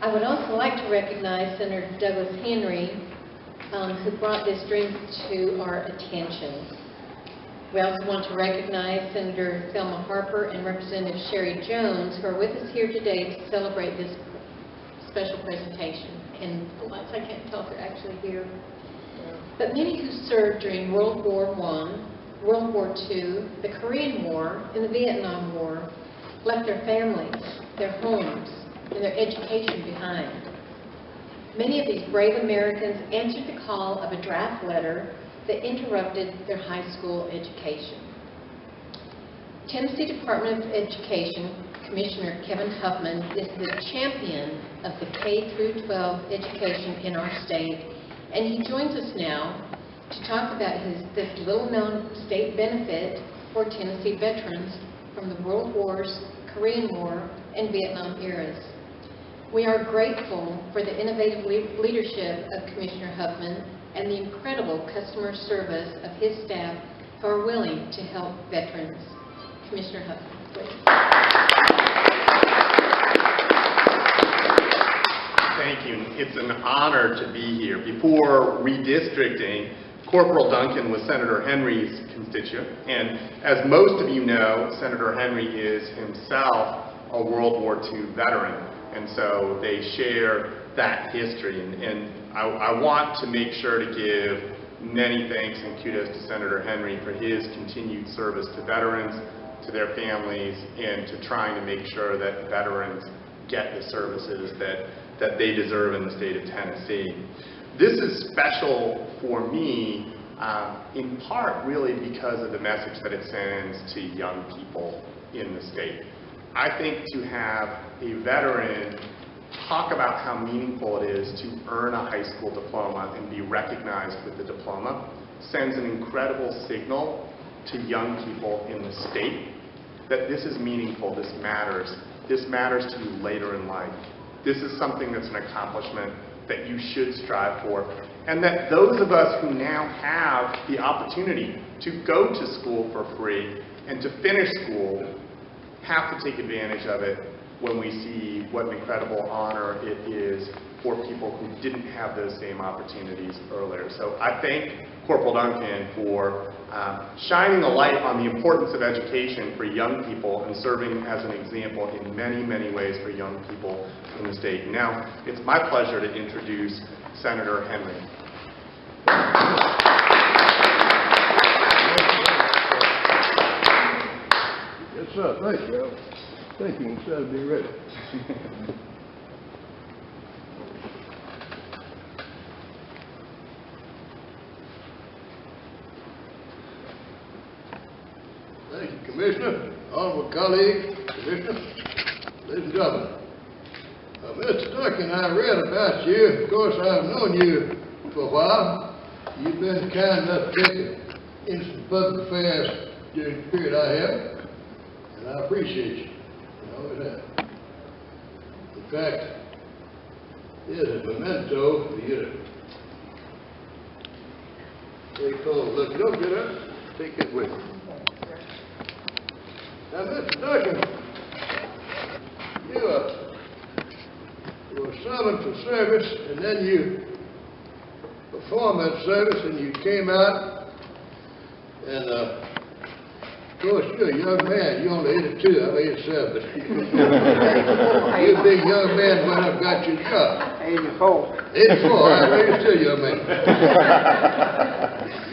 I would also like to recognize Senator Douglas Henry, who brought this dream to our attention. We also want to recognize Senator Thelma Harper and Representative Sherry Jones, who are with us here today to celebrate this special presentation. And the lights, I can't tell if they're actually here. But many who served during World War I, World War II, the Korean War, and the Vietnam War left their families, their homes, and their education behind. Many of these brave Americans answered the call of a draft letter that interrupted their high school education. Tennessee Department of Education Commissioner Kevin Huffman is the champion of the K-12 education in our state, and he joins us now to talk about this little-known state benefit for Tennessee veterans from the World Wars, Korean War, and Vietnam eras. We are grateful for the innovative leadership of Commissioner Huffman and the incredible customer service of his staff who are willing to help veterans. Commissioner Huffman, please. Thank you. It's an honor to be here. Before redistricting, Corporal Duncan was Senator Henry's constituent, and as most of you know, Senator Henry is himself a World War II veteran. And so they share that history. And I want to make sure to give many thanks and kudos to Senator Henry for his continued service to veterans, to their families, and to trying to make sure that veterans get the services that they deserve in the state of Tennessee. This is special for me in part really because of the message that it sends to young people in the state. I think to have a veteran talk about how meaningful it is to earn a high school diploma and be recognized with the diploma sends an incredible signal to young people in the state that this is meaningful, this matters to you later in life. This is something that's an accomplishment that you should strive for, and that those of us who now have the opportunity to go to school for free and to finish school have to take advantage of it when we see what an incredible honor it is for people who didn't have those same opportunities earlier. So I thank Corporal Duncan for shining a light on the importance of education for young people and serving as an example in many, many ways for young people in the state. Now, it's my pleasure to introduce Senator Henry. Yes, sir. Thank you. Thank you. Instead of be ready. Thank you, Commissioner, honorable colleagues, Commissioner, ladies and gentlemen. Mr. Duncan, I read about you. Of course, I've known you for a while. You've been kind enough to take in some public affairs during the period I have. And I appreciate you. You always have. In fact, here's a memento for you to take home. Look, don't get up. Take it with you. Now, Mr. Duncan, you were summoned for service, and then you performed that service, and you came out, and of course, you're a young man. You're only 82. I'm 87. But you're a big young man when I've got your job. 84. 84. I know you're still a young man.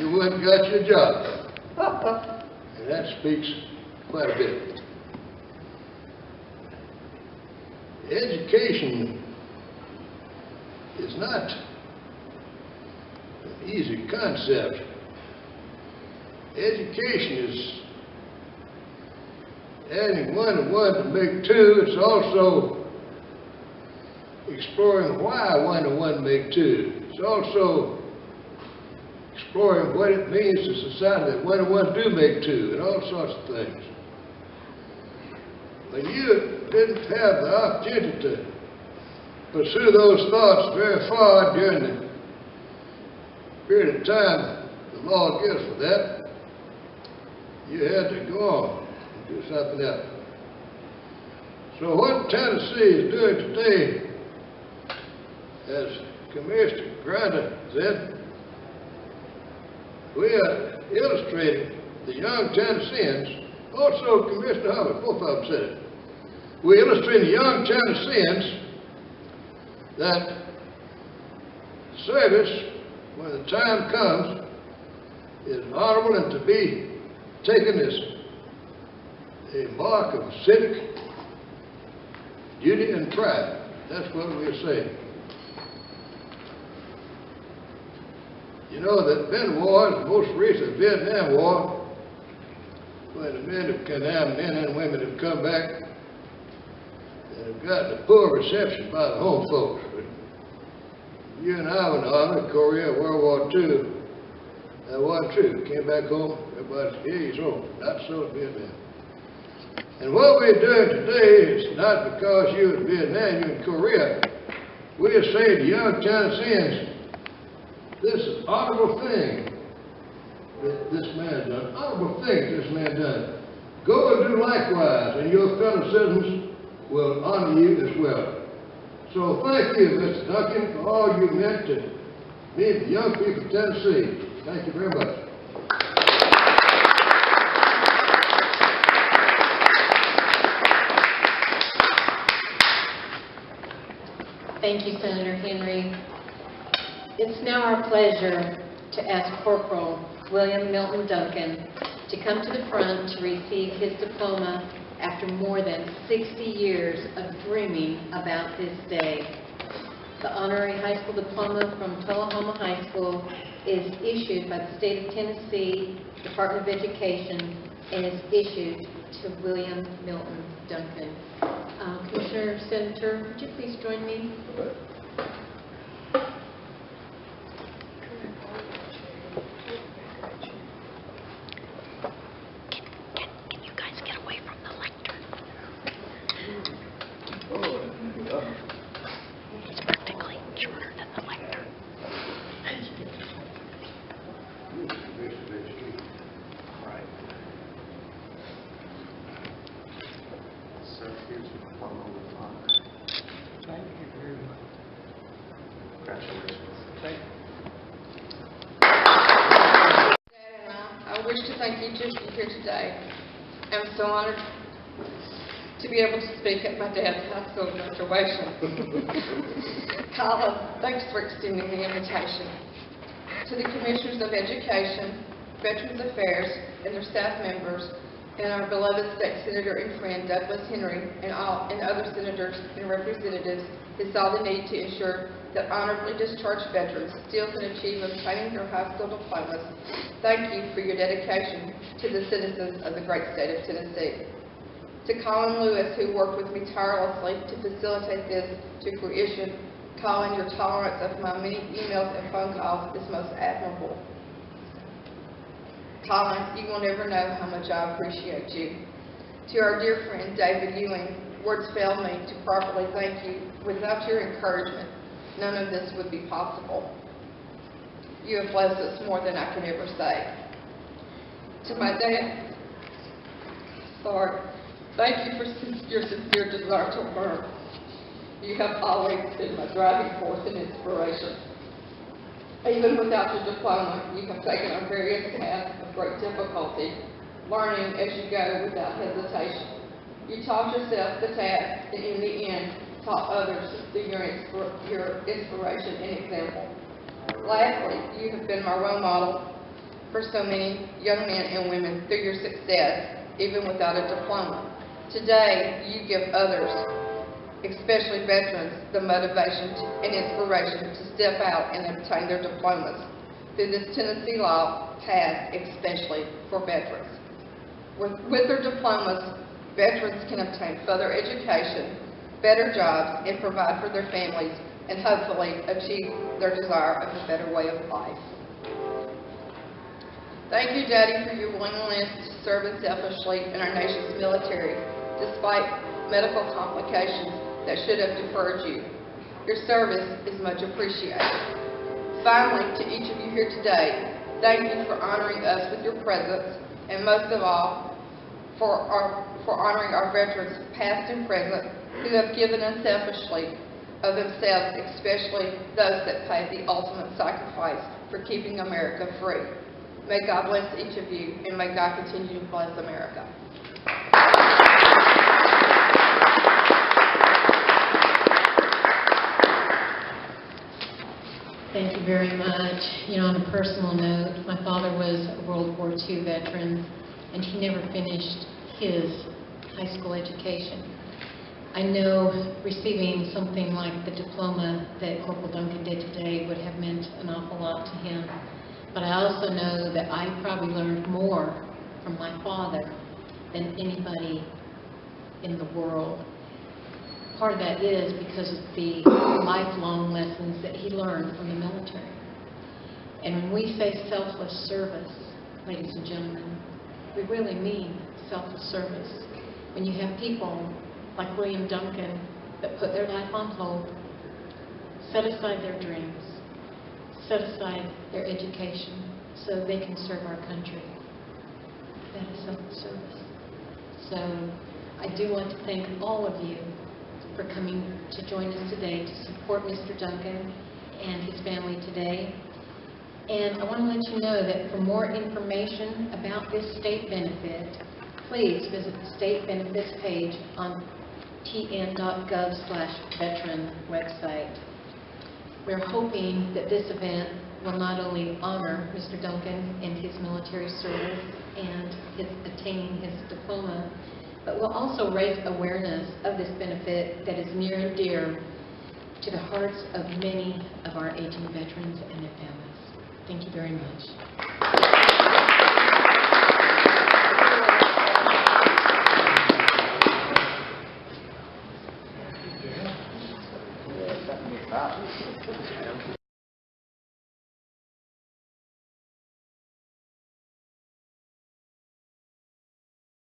You went and got your job. And that speaks quite a bit. Education is not an easy concept. Education is adding 1 and 1 to make 2. It's also exploring why 1 and 1 make 2. It's also exploring what it means to society that 1 and 1 do make 2, and all sorts of things. But you didn't have the opportunity to pursue those thoughts very far during the period of time the law gives for that. You had to go on and do something else. So what Tennessee is doing today as Commissioner Grinder said, we are illustrating the young Tennesseans, also Commissioner Huffman, both of them said it. We're illustrating the young Tennesseans that service, when the time comes, is honorable and to be taken as a mark of civic duty and pride. That's what we're saying. You know, there have been wars, the most recent Vietnam War, where the men and women have come back and have gotten a poor reception by the home folks. But you and I were in the Army, Korea, World War II. That wasn't true. Came back home, everybody said, "Here, he's home." Not so in Vietnam. And what we're doing today is not because you in Vietnam, you in Korea. We're saying to young Tennesseans, this is an honorable thing that this man done. Honorable thing this man done. Go and do likewise, and your fellow citizens will honor you as well. So thank you, Mr. Duncan, for all you meant to me, the young people of Tennessee. Thank you very much. Thank you, Senator Henry. It's now our pleasure to ask Corporal William Milton Duncan to come to the front to receive his diploma after more than 60 years of dreaming about this day. The honorary high school diploma from Tullahoma High School is issued by the state of Tennessee Department of Education and is issued to William Milton Duncan. Commissioner, Senator, would you please join me? Can you guys get away from the lectern? It's practically shorter than the lectern. So here's your diploma with honor. Thank you very much. Congratulations. Thank you. I wish to thank each of you here today. I'm so honored to be able to speak at my dad's high school graduation. Colin, thanks for extending the invitation. To the Commissioners of Education, Veterans Affairs, and their staff members, and our beloved State Senator and friend Douglas Henry, and other senators and representatives who saw the need to ensure that honorably discharged veterans still can achieve obtaining their high school diplomas. Thank you for your dedication to the citizens of the great state of Tennessee. To Colin Lewis, who worked with me tirelessly to facilitate this to fruition, Colin, your tolerance of my many emails and phone calls is most admirable. Colin, you will never know how much I appreciate you. To our dear friend David Ewing, words fail me to properly thank you. Without your encouragement, none of this would be possible. You have blessed us more than I can ever say. To my dad, thank you for your sincere desire to learn. You have always been my driving force and inspiration. Even without your diploma, you have taken on various tasks of great difficulty, learning as you go without hesitation. You taught yourself the task, and in the end, taught others through your inspiration and example. Lastly, you have been my role model for so many young men and women through your success, even without a diploma. Today, you give others, especially veterans, the motivation and inspiration to step out and obtain their diplomas through this Tennessee law passed especially for veterans. With their diplomas, veterans can obtain further education, better jobs, and provide for their families, and hopefully achieve their desire of a better way of life. Thank you, Daddy, for your willingness to serve unselfishly in our nation's military, despite medical complications that should have deferred you. Your service is much appreciated. Finally, to each of you here today, thank you for honoring us with your presence, and most of all, for honoring our veterans, past and present, who have given unselfishly of themselves, especially those that paid the ultimate sacrifice for keeping America free. May God bless each of you, and may God continue to bless America. Thank you very much. You know, on a personal note, my father was a World War II veteran, and he never finished his high school education. I know receiving something like the diploma that Corporal Duncan did today would have meant an awful lot to him. But I also know that I probably learned more from my father than anybody in the world. Part of that is because of the lifelong lessons that he learned from the military. And when we say selfless service, ladies and gentlemen, we really mean selfless service. When you have people like William Duncan that put their life on hold, set aside their dreams, set aside their education so they can serve our country. That is selfless service. So I do want to thank all of you for coming to join us today to support Mr. Duncan and his family today. And I want to let you know that for more information about this state benefit, please visit the state benefits page on tn.gov/veteran website. We're hoping that this event will not only honor Mr. Duncan and his military service and his attaining his diploma, but will also raise awareness of this benefit that is near and dear to the hearts of many of our aging veterans and their families. Thank you very much.